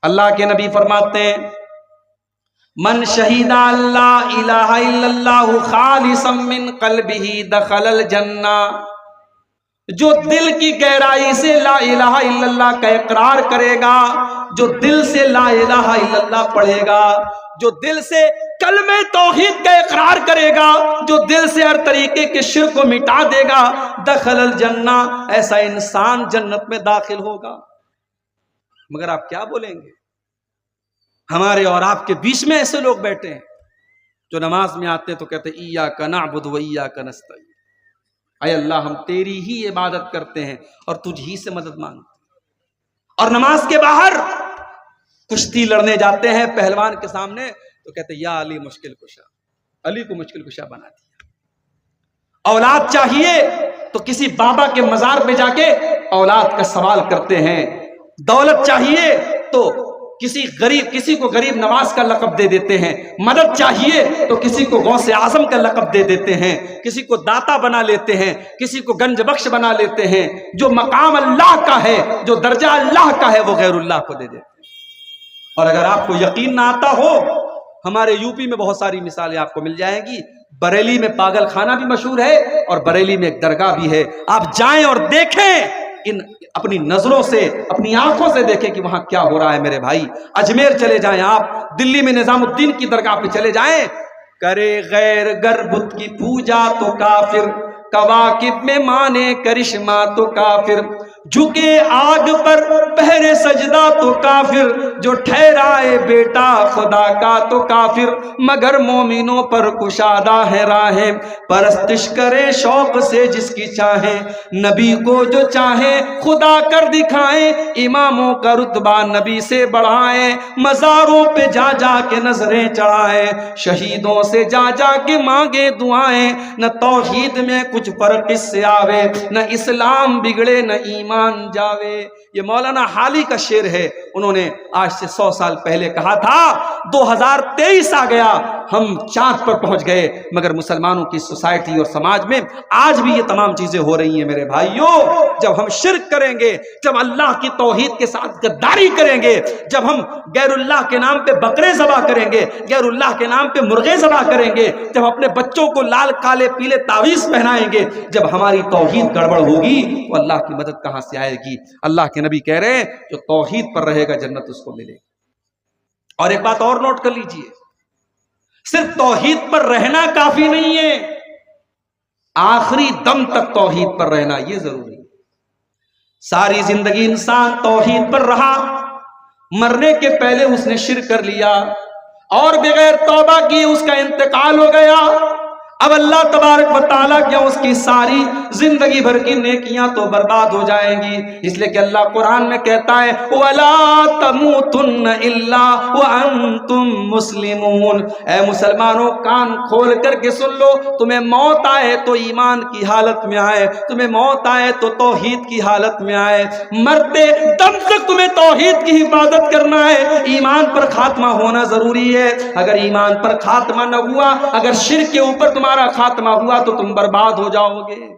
اللہ کے نبی فرماتے ہیں من شہید اللہ الہ الا اللہ خالصا من قلبہ دخل الجنہ، جو دل کی گہرائی سے لا الہ الا اللہ کا اقرار کرے گا، جو دل سے لا الہ الا اللہ پڑھے گا، جو دل سے کلمہ توحید کا اقرار کرے گا، جو دل سے ہر طریقے کے شرک کو مٹا دے گا، دخل الجنہ، ایسا انسان جنت میں داخل ہوگا۔ مگر آپ کیا بولیں گے؟ ہمارے اور آپ کے بیچ میں ایسے لوگ بیٹھے ہیں جو نماز میں آتے تو کہتے ایاک نعبد و ایاک نستعین، اے اللہ ہم تیری ہی عبادت کرتے ہیں اور تجھ ہی سے مدد مانگتے ہیں، اور نماز کے باہر کشتی لڑنے جاتے ہیں پہلوان کے سامنے تو کہتے یا علی مشکل کشا، علی کو مشکل کشا بنا دیا۔ اولاد چاہیے تو کسی بابا کے مزار پہ جا کے اولاد کا سوال کرتے ہیں، دولت چاہیے تو کسی کو غریب نواز کا لقب دے دیتے ہیں، مدد چاہیے تو کسی کو غوث اعظم کا لقب دے دیتے ہیں، کسی کو داتا بنا لیتے ہیں، کسی کو گنج بخش بنا لیتے ہیں۔ جو مقام اللہ کا ہے، جو درجہ اللہ کا ہے، وہ غیر اللہ کو دے دیتے ہیں۔ اور اگر آپ کو یقین نہ آتا ہو، ہمارے یو پی میں بہت ساری مثالیں آپ کو مل جائیں گی۔ بریلی میں پاگل خانہ بھی مشہور ہے اور بریلی میں ایک درگاہ بھی ہے، آپ جائیں اور دیکھیں، اپنی نظروں سے اپنی آنکھوں سے دیکھیں کہ وہاں کیا ہو رہا ہے میرے بھائی۔ اجمیر چلے جائیں، آپ دلی میں نظام الدین کی درگاہ پہ چلے جائیں، کرے غیر گر بت کی پوجا تو کافر، کواکب میں مانے کرشمہ تو کافر، جھکے آگ پر پہرے سجدہ تو کافر، جو ٹھہرائے بیٹا خدا کا تو کافر، مگر مومنوں پر کشادہ ہے راہیں، پرستش کرے شوق سے جس کی چاہیں، نبی کو جو چاہیں خدا کر دکھائیں، اماموں کا رتبہ نبی سے بڑھائیں، مزاروں پہ جا جا کے نظریں چڑھائیں، شہیدوں سے جا جا کے مانگے دعائیں، نہ توحید میں کچھ فرق اس سے آوے، نہ اسلام بگڑے نہ ایمان جاوے۔ یہ مولانا حالی کا شعر ہے، انہوں نے آج سے 100 سال پہلے کہا تھا۔ 2023 آ گیا، ہم چاند پر پہنچ گئے، مگر مسلمانوں کی سوسائٹی اور سماج میں آج بھی یہ تمام چیزیں ہو رہی ہیں میرے بھائیوں۔ جب ہم شرک کریں گے، جب اللہ کی توحید کے ساتھ غداری کریں گے، جب ہم غیر اللہ کے نام پہ بکرے ذبح کریں گے، غیر اللہ کے نام پہ مرغے ذبح کریں گے، جب اپنے بچوں کو لال کالے پیلے تعویذ پہنائیں گے، جب ہماری توحید گڑبڑ ہوگی تو اللہ کی مدد کہاں سے آئے گی؟ اللہ کے نبی کہہ رہے ہیں جو توحید پر رہے گا جنت اس کو ملے گی۔ اور ایک بات اور نوٹ کر لیجئے، صرف توحید پر رہنا کافی نہیں ہے، آخری دم تک توحید پر رہنا یہ ضروری ہے۔ ساری زندگی انسان توحید پر رہا، مرنے کے پہلے اس نے شرک کر لیا اور بغیر توبہ کی اس کا انتقال ہو گیا، اب اللہ تبارک و تعالیٰ کیا اس کی ساری زندگی بھر کی نیکیاں تو برباد ہو جائیں گی۔ اس لیے کہ اللہ قرآن میں کہتا ہے وَلَا تَمُوتُنَّ إِلَّا وَأَنْتُمْ مُسْلِمُونَ، اے مسلمانوں کان کھول کر کے سن لو، تمہیں موت آئے تو ایمان کی حالت میں آئے، تمہیں موت آئے تو توحید کی حالت میں آئے، مرتے دم تک تمہیں توحید کی حفاظت کرنا ہے، ایمان پر خاتمہ ہونا ضروری ہے۔ اگر ایمان پر خاتمہ نہ ہوا، اگر شرک کے اوپر تمہارا خاتمہ ہوا تو تم برباد ہو جاؤ گے۔